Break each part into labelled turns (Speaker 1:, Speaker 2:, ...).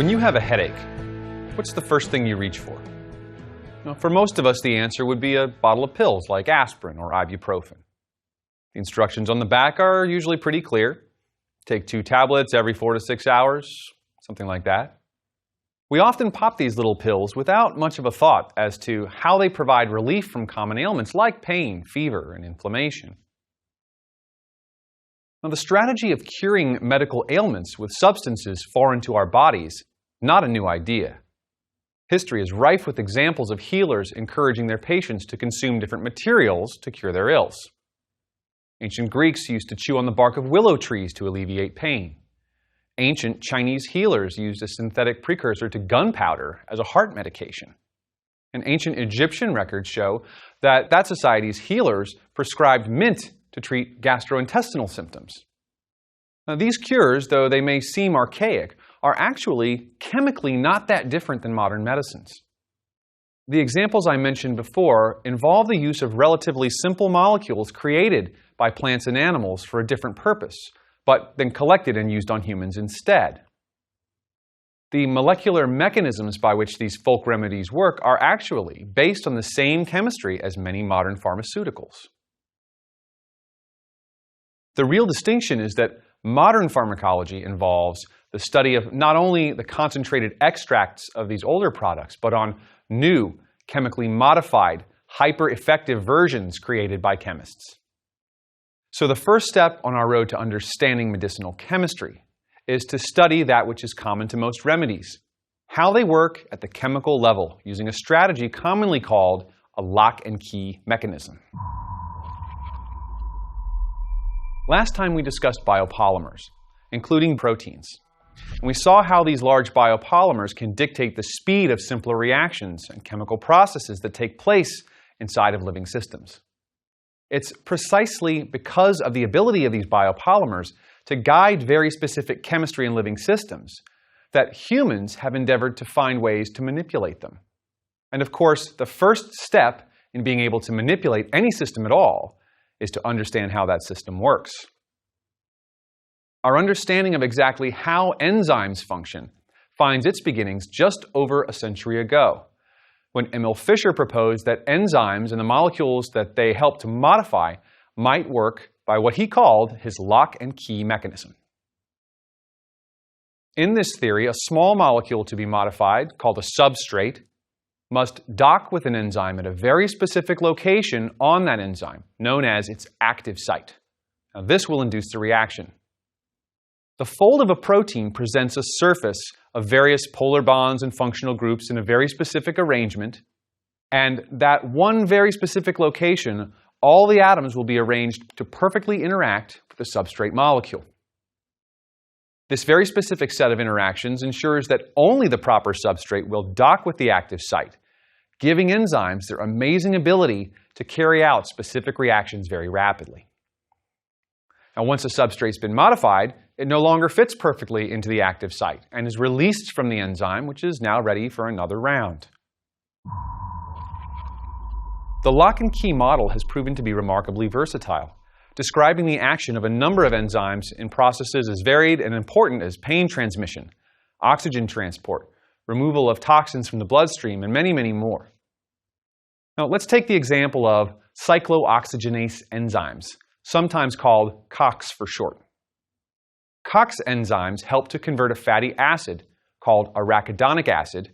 Speaker 1: When you have a headache, what's the first thing you reach for? Well, for most of us, the answer would be a bottle of pills like aspirin or ibuprofen. The instructions on the back are usually pretty clear. Take 2 tablets every 4 to 6 hours, something like that. We often pop these little pills without much of a thought as to how they provide relief from common ailments like pain, fever, and inflammation. Now, the strategy of curing medical ailments with substances foreign to our bodies, not a new idea. History is rife with examples of healers encouraging their patients to consume different materials to cure their ills. Ancient Greeks used to chew on the bark of willow trees to alleviate pain. Ancient Chinese healers used a synthetic precursor to gunpowder as a heart medication. And ancient Egyptian records show that society's healers prescribed mint to treat gastrointestinal symptoms. Now, these cures, though they may seem archaic, are actually chemically not that different than modern medicines. The examples I mentioned before involve the use of relatively simple molecules created by plants and animals for a different purpose, but then collected and used on humans instead. The molecular mechanisms by which these folk remedies work are actually based on the same chemistry as many modern pharmaceuticals. The real distinction is that modern pharmacology involves the study of not only the concentrated extracts of these older products, but on new, chemically modified, hyper-effective versions created by chemists. So the first step on our road to understanding medicinal chemistry is to study that which is common to most remedies, how they work at the chemical level, using a strategy commonly called a lock and key mechanism. Last time we discussed biopolymers, including proteins. And we saw how these large biopolymers can dictate the speed of simpler reactions and chemical processes that take place inside of living systems. It's precisely because of the ability of these biopolymers to guide very specific chemistry in living systems that humans have endeavored to find ways to manipulate them. And of course, the first step in being able to manipulate any system at all is to understand how that system works. Our understanding of exactly how enzymes function finds its beginnings just over a century ago, when Emil Fischer proposed that enzymes and the molecules that they help to modify might work by what he called his lock and key mechanism. In this theory, a small molecule to be modified, called a substrate, must dock with an enzyme at a very specific location on that enzyme, known as its active site. Now, this will induce the reaction. The fold of a protein presents a surface of various polar bonds and functional groups in a very specific arrangement, and that one very specific location, all the atoms will be arranged to perfectly interact with the substrate molecule. This very specific set of interactions ensures that only the proper substrate will dock with the active site, giving enzymes their amazing ability to carry out specific reactions very rapidly. Now, once a substrate's been modified, it no longer fits perfectly into the active site and is released from the enzyme, which is now ready for another round. The lock and key model has proven to be remarkably versatile, describing the action of a number of enzymes in processes as varied and important as pain transmission, oxygen transport, removal of toxins from the bloodstream, and many, many more. Now, let's take the example of cyclooxygenase enzymes, sometimes called COX for short. COX enzymes help to convert a fatty acid, called arachidonic acid,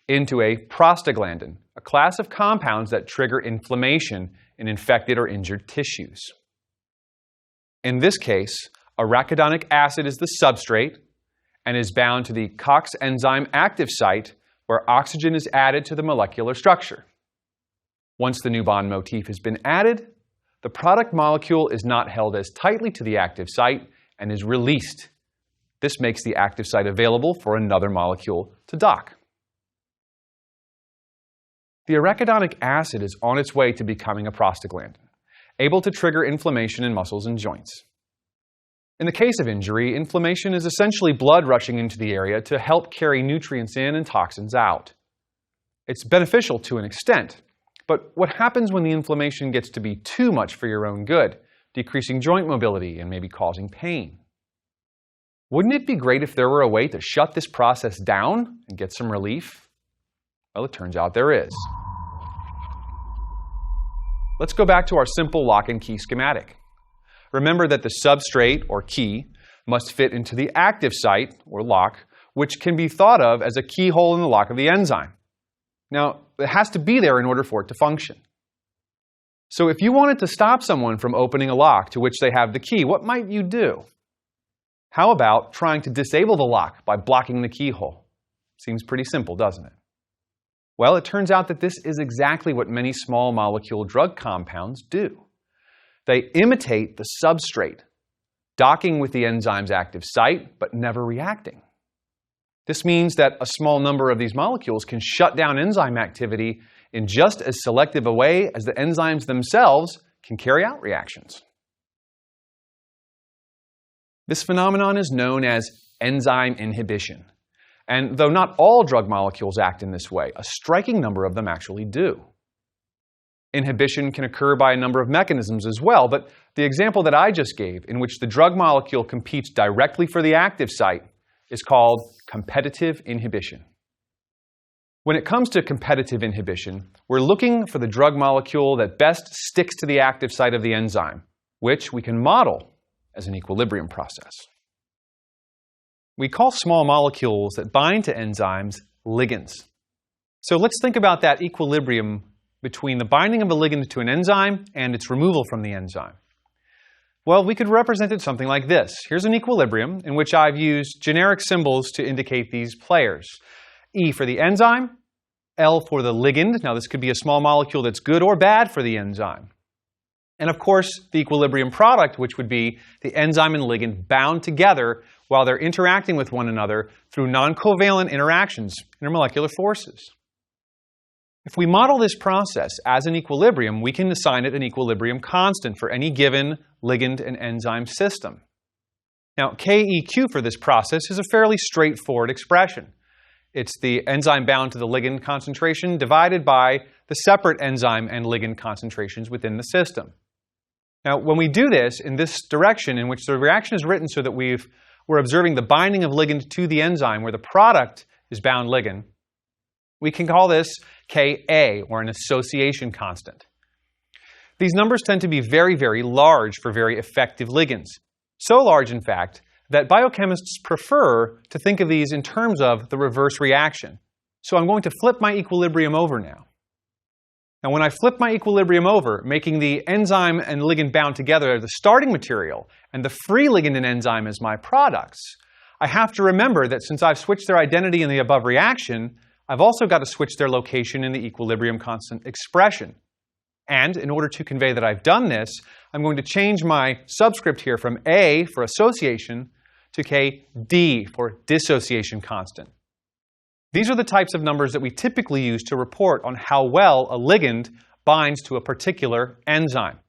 Speaker 1: into a prostaglandin, a class of compounds that trigger inflammation in infected or injured tissues. In this case, arachidonic acid is the substrate and is bound to the COX enzyme active site where oxygen is added to the molecular structure. Once the new bond motif has been added, the product molecule is not held as tightly to the active site and is released. This makes the active site available for another molecule to dock. The arachidonic acid is on its way to becoming a prostaglandin, able to trigger inflammation in muscles and joints. In the case of injury, inflammation is essentially blood rushing into the area to help carry nutrients in and toxins out. It's beneficial to an extent, but what happens when the inflammation gets to be too much for your own good, decreasing joint mobility and maybe causing pain? Wouldn't it be great if there were a way to shut this process down and get some relief? Well, it turns out there is. Let's go back to our simple lock and key schematic. Remember that the substrate, or key, must fit into the active site, or lock, which can be thought of as a keyhole in the lock of the enzyme. Now, it has to be there in order for it to function. So if you wanted to stop someone from opening a lock to which they have the key, what might you do? How about trying to disable the lock by blocking the keyhole? Seems pretty simple, doesn't it? Well, it turns out that this is exactly what many small molecule drug compounds do. They imitate the substrate, docking with the enzyme's active site, but never reacting. This means that a small number of these molecules can shut down enzyme activity in just as selective a way as the enzymes themselves can carry out reactions. This phenomenon is known as enzyme inhibition. And though not all drug molecules act in this way, a striking number of them actually do. Inhibition can occur by a number of mechanisms as well, but the example that I just gave, in which the drug molecule competes directly for the active site, is called competitive inhibition. When it comes to competitive inhibition, we're looking for the drug molecule that best sticks to the active site of the enzyme, which we can model as an equilibrium process. We call small molecules that bind to enzymes ligands. So let's think about that equilibrium between the binding of a ligand to an enzyme and its removal from the enzyme. Well, we could represent it something like this. Here's an equilibrium in which I've used generic symbols to indicate these players. E for the enzyme, L for the ligand. Now this could be a small molecule that's good or bad for the enzyme. And of course, the equilibrium product, which would be the enzyme and ligand bound together while they're interacting with one another through non-covalent interactions, intermolecular forces. If we model this process as an equilibrium, we can assign it an equilibrium constant for any given ligand and enzyme system. Now, KEQ for this process is a fairly straightforward expression. It's the enzyme bound to the ligand concentration divided by the separate enzyme and ligand concentrations within the system. Now, when we do this in this direction, in which the reaction is written so that we're observing the binding of ligand to the enzyme where the product is bound ligand, we can call this Ka, or an association constant. These numbers tend to be very, very large for very effective ligands. So large, in fact, that biochemists prefer to think of these in terms of the reverse reaction. So I'm going to flip my equilibrium over now. Now, when I flip my equilibrium over, making the enzyme and ligand bound together as the starting material and the free ligand and enzyme as my products, I have to remember that since I've switched their identity in the above reaction, I've also got to switch their location in the equilibrium constant expression. And in order to convey that I've done this, I'm going to change my subscript here from A for association to Kd for dissociation constant. These are the types of numbers that we typically use to report on how well a ligand binds to a particular enzyme.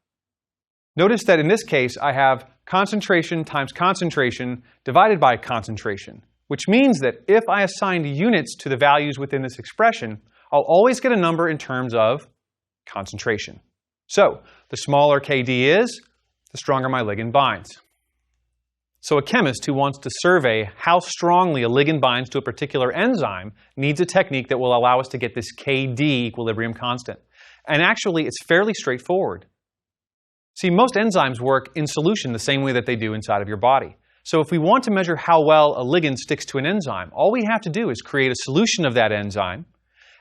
Speaker 1: Notice that in this case, I have concentration times concentration divided by concentration, which means that if I assign units to the values within this expression, I'll always get a number in terms of concentration. So, the smaller Kd is, the stronger my ligand binds. So a chemist who wants to survey how strongly a ligand binds to a particular enzyme needs a technique that will allow us to get this Kd equilibrium constant. And actually, it's fairly straightforward. See, most enzymes work in solution the same way that they do inside of your body. So if we want to measure how well a ligand sticks to an enzyme, all we have to do is create a solution of that enzyme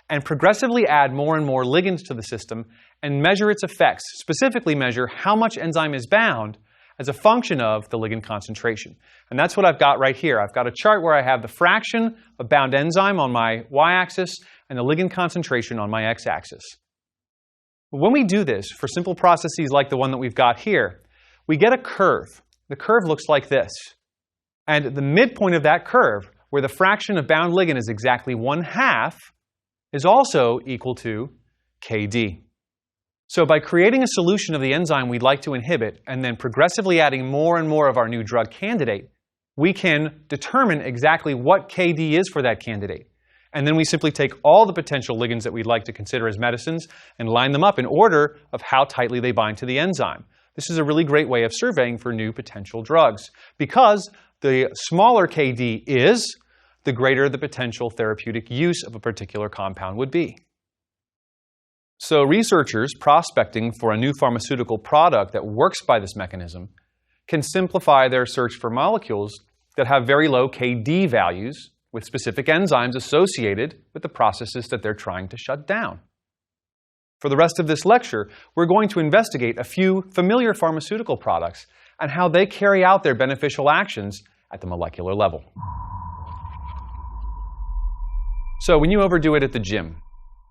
Speaker 1: and progressively add more and more ligands to the system and measure its effects, specifically measure how much enzyme is bound as a function of the ligand concentration. And that's what I've got right here. I've got a chart where I have the fraction of bound enzyme on my y-axis and the ligand concentration on my x-axis. When we do this for simple processes like the one that we've got here, we get a curve. The curve looks like this. And the midpoint of that curve, where the fraction of bound ligand is exactly 1/2, is also equal to Kd. So by creating a solution of the enzyme we'd like to inhibit and then progressively adding more and more of our new drug candidate, we can determine exactly what Kd is for that candidate. And then we simply take all the potential ligands that we'd like to consider as medicines and line them up in order of how tightly they bind to the enzyme. This is a really great way of surveying for new potential drugs, because the smaller KD is, the greater the potential therapeutic use of a particular compound would be. So researchers prospecting for a new pharmaceutical product that works by this mechanism can simplify their search for molecules that have very low KD values with specific enzymes associated with the processes that they're trying to shut down. For the rest of this lecture, we're going to investigate a few familiar pharmaceutical products and how they carry out their beneficial actions at the molecular level. So when you overdo it at the gym,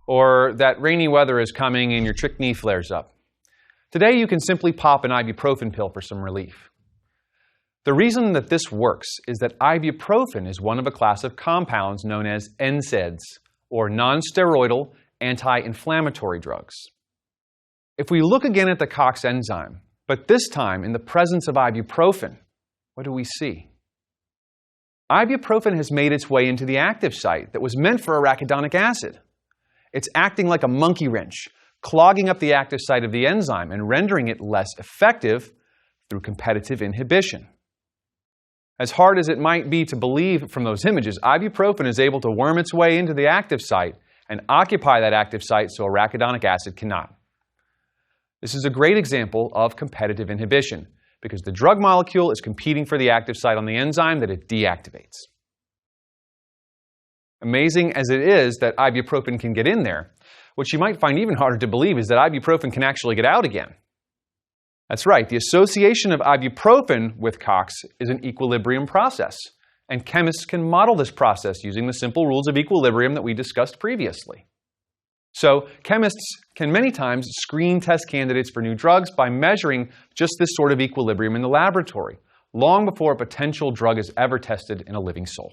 Speaker 1: or that rainy weather is coming and your trick knee flares up, today you can simply pop an ibuprofen pill for some relief. The reason that this works is that ibuprofen is one of a class of compounds known as NSAIDs, or non-steroidal anti-inflammatory drugs. If we look again at the COX enzyme, but this time in the presence of ibuprofen, what do we see? Ibuprofen has made its way into the active site that was meant for arachidonic acid. It's acting like a monkey wrench, clogging up the active site of the enzyme and rendering it less effective through competitive inhibition. As hard as it might be to believe from those images, ibuprofen is able to worm its way into the active site and occupy that active site so arachidonic acid cannot. This is a great example of competitive inhibition because the drug molecule is competing for the active site on the enzyme that it deactivates. Amazing as it is that ibuprofen can get in there, what you might find even harder to believe is that ibuprofen can actually get out again. That's right, the association of ibuprofen with COX is an equilibrium process, and chemists can model this process using the simple rules of equilibrium that we discussed previously. So, chemists can many times screen test candidates for new drugs by measuring just this sort of equilibrium in the laboratory, long before a potential drug is ever tested in a living soul.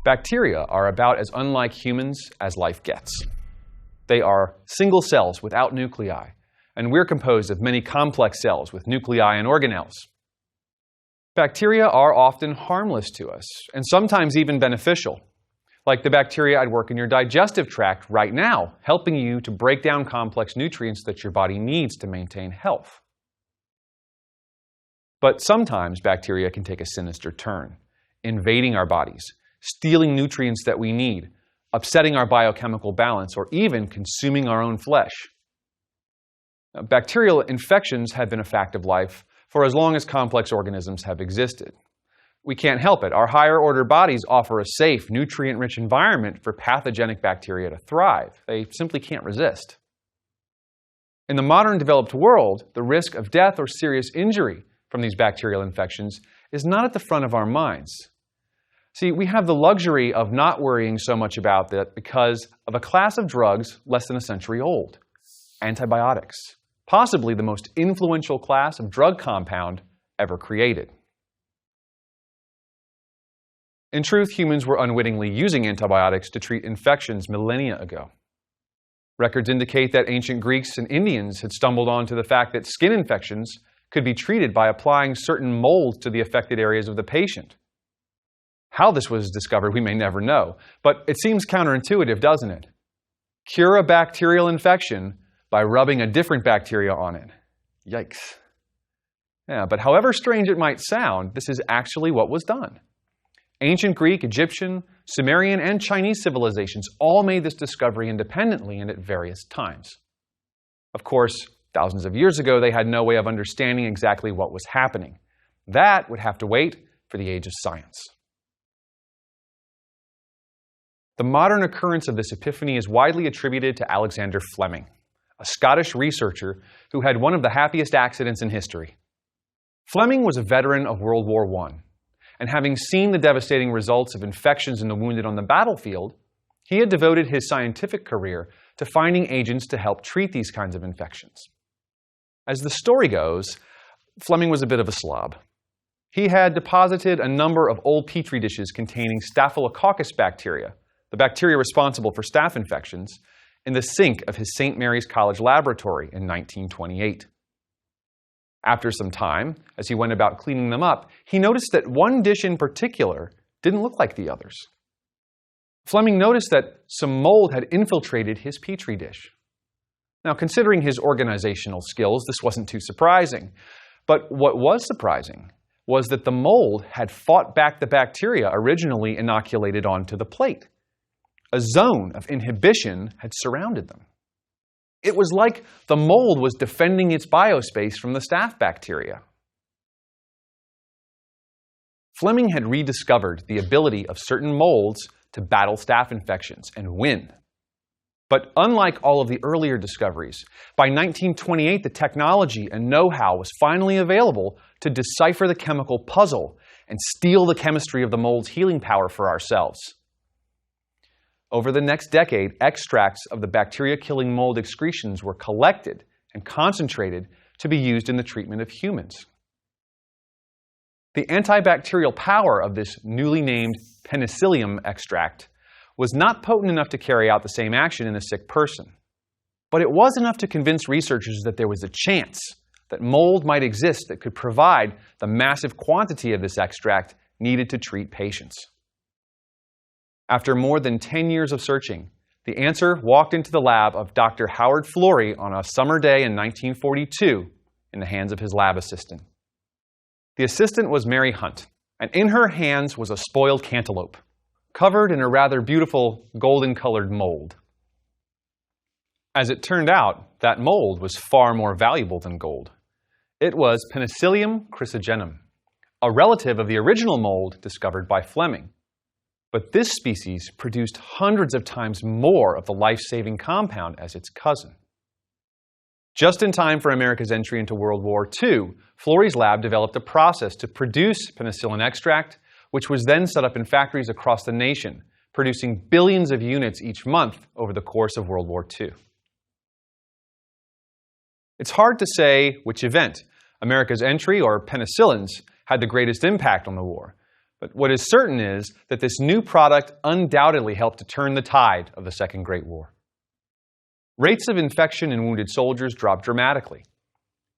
Speaker 1: Bacteria are about as unlike humans as life gets. They are single cells without nuclei, and we're composed of many complex cells with nuclei and organelles. Bacteria are often harmless to us, and sometimes even beneficial, like the bacteria at work in your digestive tract right now, helping you to break down complex nutrients that your body needs to maintain health. But sometimes bacteria can take a sinister turn, invading our bodies, stealing nutrients that we need, upsetting our biochemical balance, or even consuming our own flesh. Now, bacterial infections have been a fact of life for as long as complex organisms have existed. We can't help it. Our higher order bodies offer a safe, nutrient-rich environment for pathogenic bacteria to thrive. They simply can't resist. In the modern developed world, the risk of death or serious injury from these bacterial infections is not at the front of our minds. See, we have the luxury of not worrying so much about that because of a class of drugs less than a century old, antibiotics, possibly the most influential class of drug compound ever created. In truth, humans were unwittingly using antibiotics to treat infections millennia ago. Records indicate that ancient Greeks and Indians had stumbled onto the fact that skin infections could be treated by applying certain molds to the affected areas of the patient. How this was discovered, we may never know, but it seems counterintuitive, doesn't it? Cure a bacterial infection by rubbing a different bacteria on it. Yikes. Yeah, but however strange it might sound, this is actually what was done. Ancient Greek, Egyptian, Sumerian, and Chinese civilizations all made this discovery independently and at various times. Of course, thousands of years ago, they had no way of understanding exactly what was happening. That would have to wait for the age of science. The modern occurrence of this epiphany is widely attributed to Alexander Fleming, a Scottish researcher who had one of the happiest accidents in history. Fleming was a veteran of World War I, and having seen the devastating results of infections in the wounded on the battlefield, he had devoted his scientific career to finding agents to help treat these kinds of infections. As the story goes, Fleming was a bit of a slob. He had deposited a number of old petri dishes containing Staphylococcus bacteria, the bacteria responsible for staph infections, in the sink of his St. Mary's College laboratory in 1928. After some time, as he went about cleaning them up, he noticed that one dish in particular didn't look like the others. Fleming noticed that some mold had infiltrated his petri dish. Now, considering his organizational skills, this wasn't too surprising. But what was surprising was that the mold had fought back the bacteria originally inoculated onto the plate. A zone of inhibition had surrounded them. It was like the mold was defending its biospace from the staph bacteria. Fleming had rediscovered the ability of certain molds to battle staph infections and win. But unlike all of the earlier discoveries, by 1928 the technology and know-how was finally available to decipher the chemical puzzle and steal the chemistry of the mold's healing power for ourselves. Over the next decade, extracts of the bacteria-killing mold excretions were collected and concentrated to be used in the treatment of humans. The antibacterial power of this newly named penicillium extract was not potent enough to carry out the same action in a sick person. But it was enough to convince researchers that there was a chance that mold might exist that could provide the massive quantity of this extract needed to treat patients. After more than 10 years of searching, the answer walked into the lab of Dr. Howard Florey on a summer day in 1942 in the hands of his lab assistant. The assistant was Mary Hunt, and in her hands was a spoiled cantaloupe, covered in a rather beautiful golden-colored mold. As it turned out, that mold was far more valuable than gold. It was Penicillium chrysogenum, a relative of the original mold discovered by Fleming. But this species produced hundreds of times more of the life-saving compound as its cousin. Just in time for America's entry into World War II, Florey's lab developed a process to produce penicillin extract, which was then set up in factories across the nation, producing billions of units each month over the course of World War II. It's hard to say which event, America's entry or penicillins, had the greatest impact on the war. But what is certain is that this new product undoubtedly helped to turn the tide of the Second Great War. Rates of infection in wounded soldiers dropped dramatically.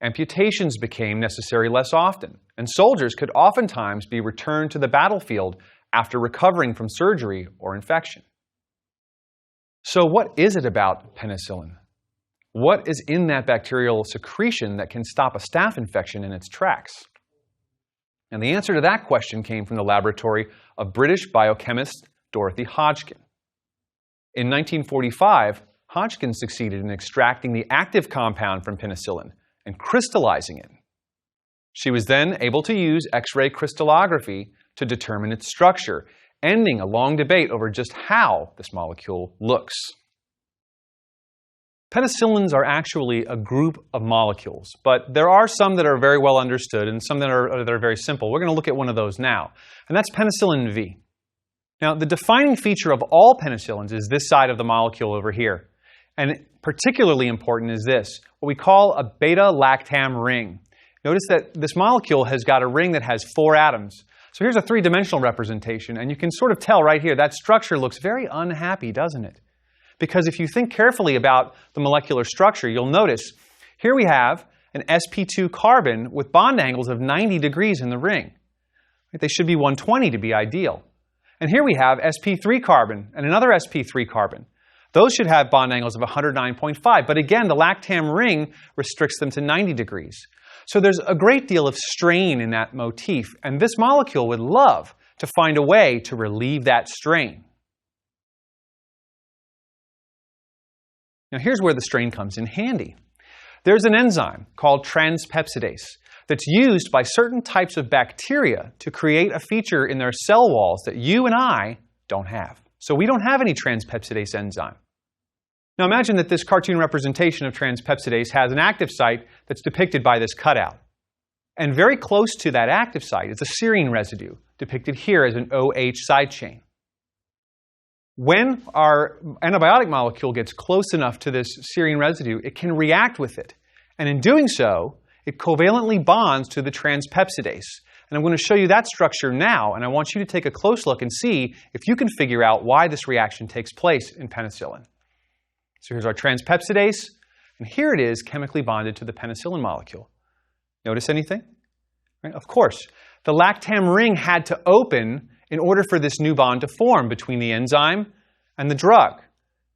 Speaker 1: Amputations became necessary less often, and soldiers could oftentimes be returned to the battlefield after recovering from surgery or infection. So what is it about penicillin? What is in that bacterial secretion that can stop a staph infection in its tracks? And the answer to that question came from the laboratory of British biochemist Dorothy Hodgkin. In 1945, Hodgkin succeeded in extracting the active compound from penicillin and crystallizing it. She was then able to use X-ray crystallography to determine its structure, ending a long debate over just how this molecule looks. Penicillins are actually a group of molecules, but there are some that are very well understood and some that are very simple. We're going to look at one of those now, and that's penicillin V. Now, the defining feature of all penicillins is this side of the molecule over here. And particularly important is this, what we call a beta-lactam ring. Notice that this molecule has got a ring that has 4 atoms. So here's a 3-dimensional representation, and you can sort of tell right here that structure looks very unhappy, doesn't it? Because if you think carefully about the molecular structure, you'll notice here we have an sp2 carbon with bond angles of 90 degrees in the ring. They should be 120 to be ideal. And here we have sp3 carbon and another sp3 carbon. Those should have bond angles of 109.5, but again, the lactam ring restricts them to 90 degrees. So there's a great deal of strain in that motif, and this molecule would love to find a way to relieve that strain. Now here's where the strain comes in handy. There's an enzyme called transpeptidase that's used by certain types of bacteria to create a feature in their cell walls that you and I don't have. So we don't have any transpeptidase enzyme. Now imagine that this cartoon representation of transpeptidase has an active site that's depicted by this cutout. And very close to that active site is a serine residue, depicted here as an OH side chain. When our antibiotic molecule gets close enough to this serine residue, it can react with it. And in doing so, it covalently bonds to the transpeptidase. And I'm going to show you that structure now, and I want you to take a close look and see if you can figure out why this reaction takes place in penicillin. So here's our transpeptidase, and here it is chemically bonded to the penicillin molecule. Notice anything? Right? Of course, the lactam ring had to open in order for this new bond to form between the enzyme and the drug.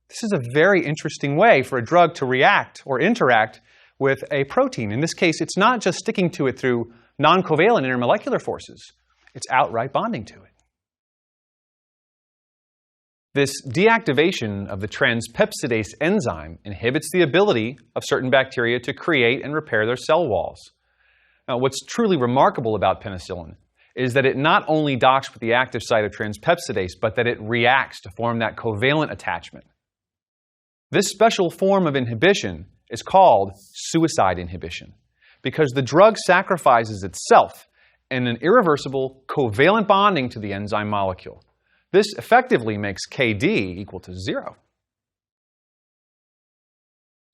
Speaker 1: This is a very interesting way for a drug to react or interact with a protein. In this case, it's not just sticking to it through non-covalent intermolecular forces. It's outright bonding to it. This deactivation of the transpeptidase enzyme inhibits the ability of certain bacteria to create and repair their cell walls. Now, what's truly remarkable about penicillin is that it not only docks with the active site of transpeptidase, but that it reacts to form that covalent attachment. This special form of inhibition is called suicide inhibition because the drug sacrifices itself in an irreversible covalent bonding to the enzyme molecule. This effectively makes Kd equal to 0.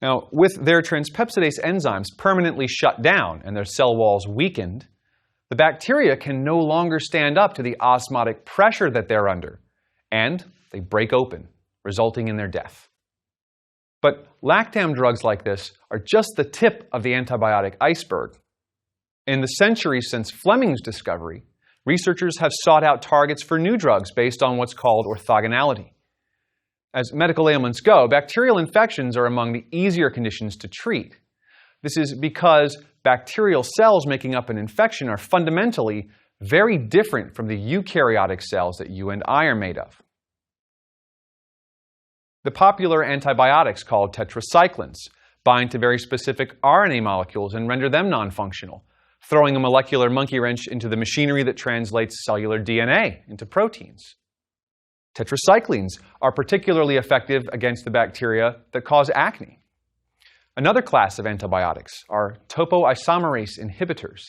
Speaker 1: Now, with their transpeptidase enzymes permanently shut down and their cell walls weakened, the bacteria can no longer stand up to the osmotic pressure that they're under, and they break open, resulting in their death. But lactam drugs like this are just the tip of the antibiotic iceberg. In the centuries since Fleming's discovery, researchers have sought out targets for new drugs based on what's called orthogonality. As medical ailments go, bacterial infections are among the easier conditions to treat. This is because bacterial cells making up an infection are fundamentally very different from the eukaryotic cells that you and I are made of. The popular antibiotics called tetracyclines bind to very specific RNA molecules and render them non-functional, throwing a molecular monkey wrench into the machinery that translates cellular DNA into proteins. Tetracyclines are particularly effective against the bacteria that cause acne. Another class of antibiotics are topoisomerase inhibitors.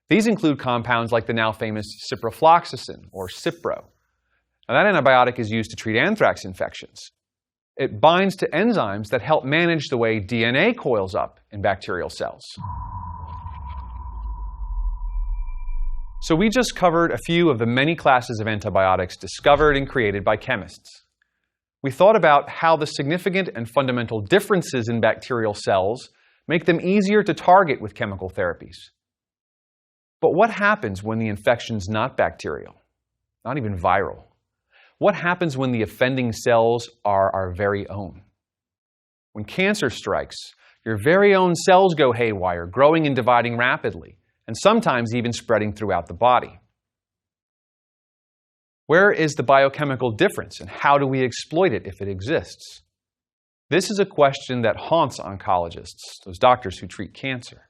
Speaker 1: These include compounds like the now famous ciprofloxacin, or Cipro. Now, that antibiotic is used to treat anthrax infections. It binds to enzymes that help manage the way DNA coils up in bacterial cells. So we just covered a few of the many classes of antibiotics discovered and created by chemists. We thought about how the significant and fundamental differences in bacterial cells make them easier to target with chemical therapies. But what happens when the infection's not bacterial, not even viral? What happens when the offending cells are our very own? When cancer strikes, your very own cells go haywire, growing and dividing rapidly, and sometimes even spreading throughout the body. Where is the biochemical difference, and how do we exploit it if it exists? This is a question that haunts oncologists, those doctors who treat cancer.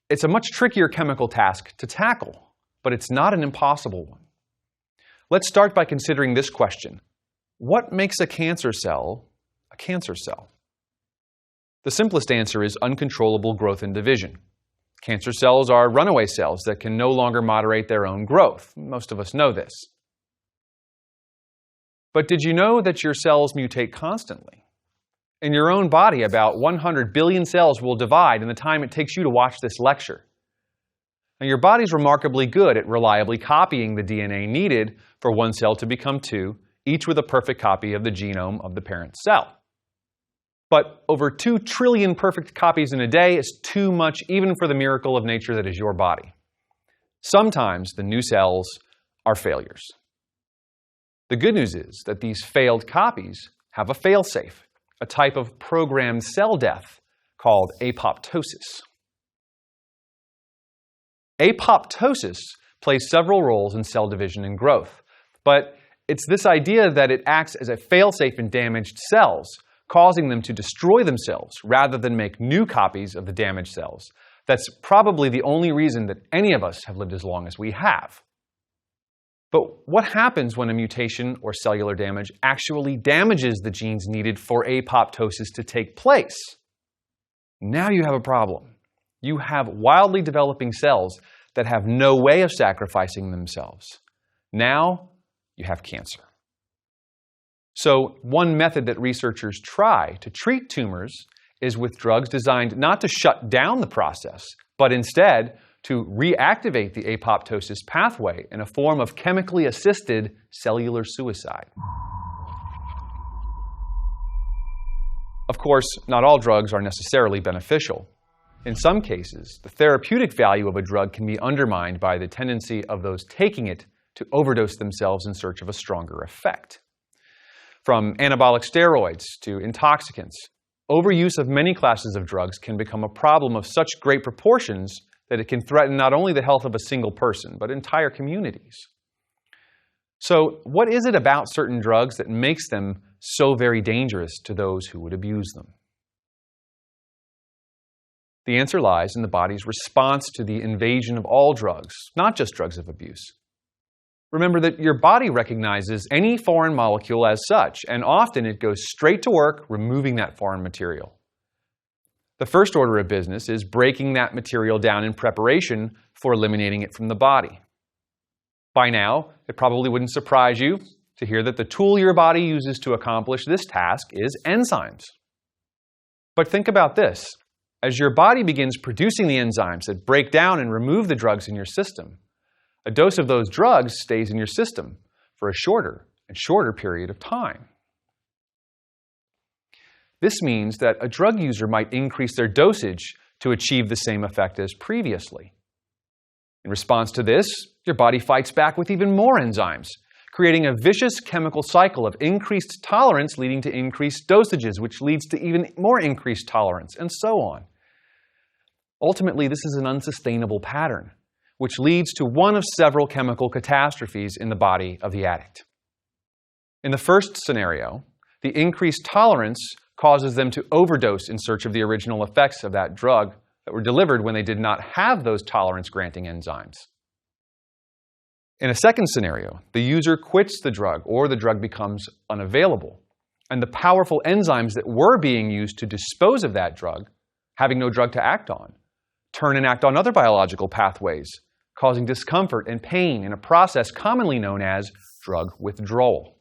Speaker 1: It's a much trickier chemical task to tackle, but it's not an impossible one. Let's start by considering this question. What makes a cancer cell a cancer cell? The simplest answer is uncontrollable growth and division. Cancer cells are runaway cells that can no longer moderate their own growth. Most of us know this. But did you know that your cells mutate constantly? In your own body, about 100 billion cells will divide in the time it takes you to watch this lecture. Now, your body's remarkably good at reliably copying the DNA needed for one cell to become two, each with a perfect copy of the genome of the parent cell. But over 2 trillion perfect copies in a day is too much even for the miracle of nature that is your body. Sometimes the new cells are failures. The good news is that these failed copies have a failsafe, a type of programmed cell death called apoptosis. Apoptosis plays several roles in cell division and growth, but it's this idea that it acts as a failsafe in damaged cells, causing them to destroy themselves rather than make new copies of the damaged cells. That's probably the only reason that any of us have lived as long as we have. But what happens when a mutation or cellular damage actually damages the genes needed for apoptosis to take place? Now you have a problem. You have wildly developing cells that have no way of sacrificing themselves. Now you have cancer. So one method that researchers try to treat tumors is with drugs designed not to shut down the process, but instead to reactivate the apoptosis pathway in a form of chemically assisted cellular suicide. Of course, not all drugs are necessarily beneficial. In some cases, the therapeutic value of a drug can be undermined by the tendency of those taking it to overdose themselves in search of a stronger effect. From anabolic steroids to intoxicants, overuse of many classes of drugs can become a problem of such great proportions that it can threaten not only the health of a single person, but entire communities. So, what is it about certain drugs that makes them so very dangerous to those who would abuse them? The answer lies in the body's response to the invasion of all drugs, not just drugs of abuse. Remember that your body recognizes any foreign molecule as such, and often it goes straight to work removing that foreign material. The first order of business is breaking that material down in preparation for eliminating it from the body. By now, it probably wouldn't surprise you to hear that the tool your body uses to accomplish this task is enzymes. But think about this. As your body begins producing the enzymes that break down and remove the drugs in your system, a dose of those drugs stays in your system for a shorter and shorter period of time. This means that a drug user might increase their dosage to achieve the same effect as previously. In response to this, your body fights back with even more enzymes, creating a vicious chemical cycle of increased tolerance leading to increased dosages, which leads to even more increased tolerance, and so on. Ultimately, this is an unsustainable pattern, which leads to one of several chemical catastrophes in the body of the addict. In the first scenario, the increased tolerance causes them to overdose in search of the original effects of that drug that were delivered when they did not have those tolerance-granting enzymes. In a second scenario, the user quits the drug or the drug becomes unavailable, and the powerful enzymes that were being used to dispose of that drug, having no drug to act on, turn and act on other biological pathways, causing discomfort and pain in a process commonly known as drug withdrawal.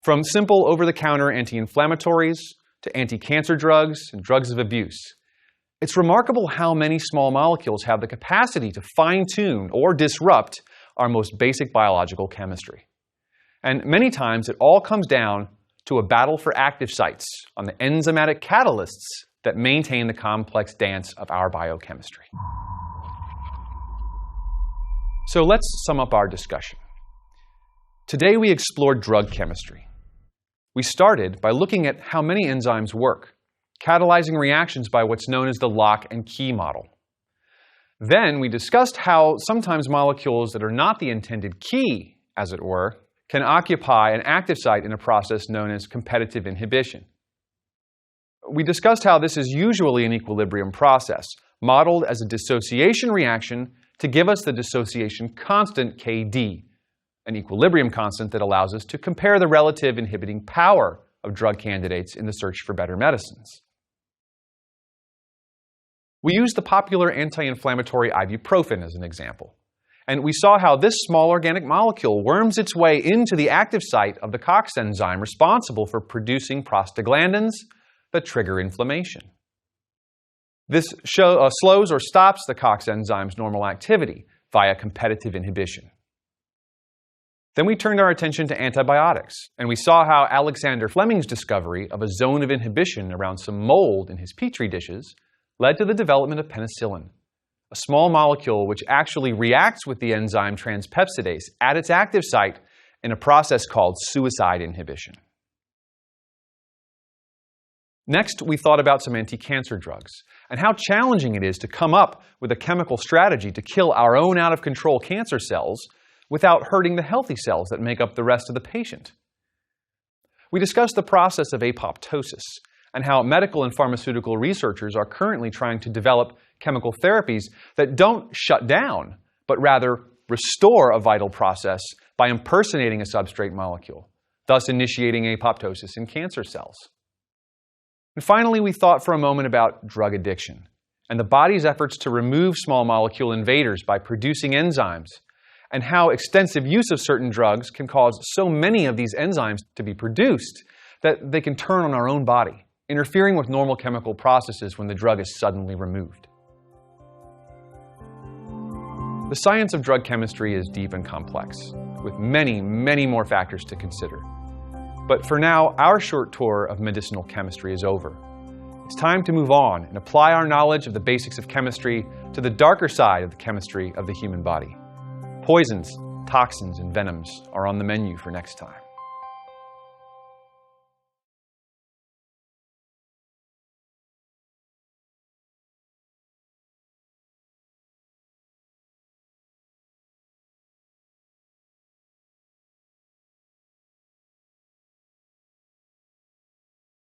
Speaker 1: From simple over-the-counter anti-inflammatories to anti-cancer drugs and drugs of abuse, it's remarkable how many small molecules have the capacity to fine-tune or disrupt our most basic biological chemistry. And many times it all comes down to a battle for active sites on the enzymatic catalysts that maintain the complex dance of our biochemistry. So let's sum up our discussion. Today we explored drug chemistry. We started by looking at how many enzymes work, catalyzing reactions by what's known as the lock and key model. Then we discussed how sometimes molecules that are not the intended key, as it were, can occupy an active site in a process known as competitive inhibition. We discussed how this is usually an equilibrium process, modeled as a dissociation reaction to give us the dissociation constant Kd, an equilibrium constant that allows us to compare the relative inhibiting power of drug candidates in the search for better medicines. We used the popular anti-inflammatory ibuprofen as an example, and we saw how this small organic molecule worms its way into the active site of the COX enzyme responsible for producing prostaglandins that trigger inflammation. This slows or stops the COX enzyme's normal activity via competitive inhibition. Then we turned our attention to antibiotics, and we saw how Alexander Fleming's discovery of a zone of inhibition around some mold in his petri dishes led to the development of penicillin, a small molecule which actually reacts with the enzyme transpeptidase at its active site in a process called suicide inhibition. Next, we thought about some anti-cancer drugs and how challenging it is to come up with a chemical strategy to kill our own out-of-control cancer cells without hurting the healthy cells that make up the rest of the patient. We discussed the process of apoptosis and how medical and pharmaceutical researchers are currently trying to develop chemical therapies that don't shut down, but rather restore a vital process by impersonating a substrate molecule, thus initiating apoptosis in cancer cells. And finally, we thought for a moment about drug addiction and the body's efforts to remove small molecule invaders by producing enzymes, and how extensive use of certain drugs can cause so many of these enzymes to be produced that they can turn on our own body, interfering with normal chemical processes when the drug is suddenly removed. The science of drug chemistry is deep and complex, with many, many more factors to consider. But for now, our short tour of medicinal chemistry is over. It's time to move on and apply our knowledge of the basics of chemistry to the darker side of the chemistry of the human body: poisons, toxins and venoms are on the menu for next time.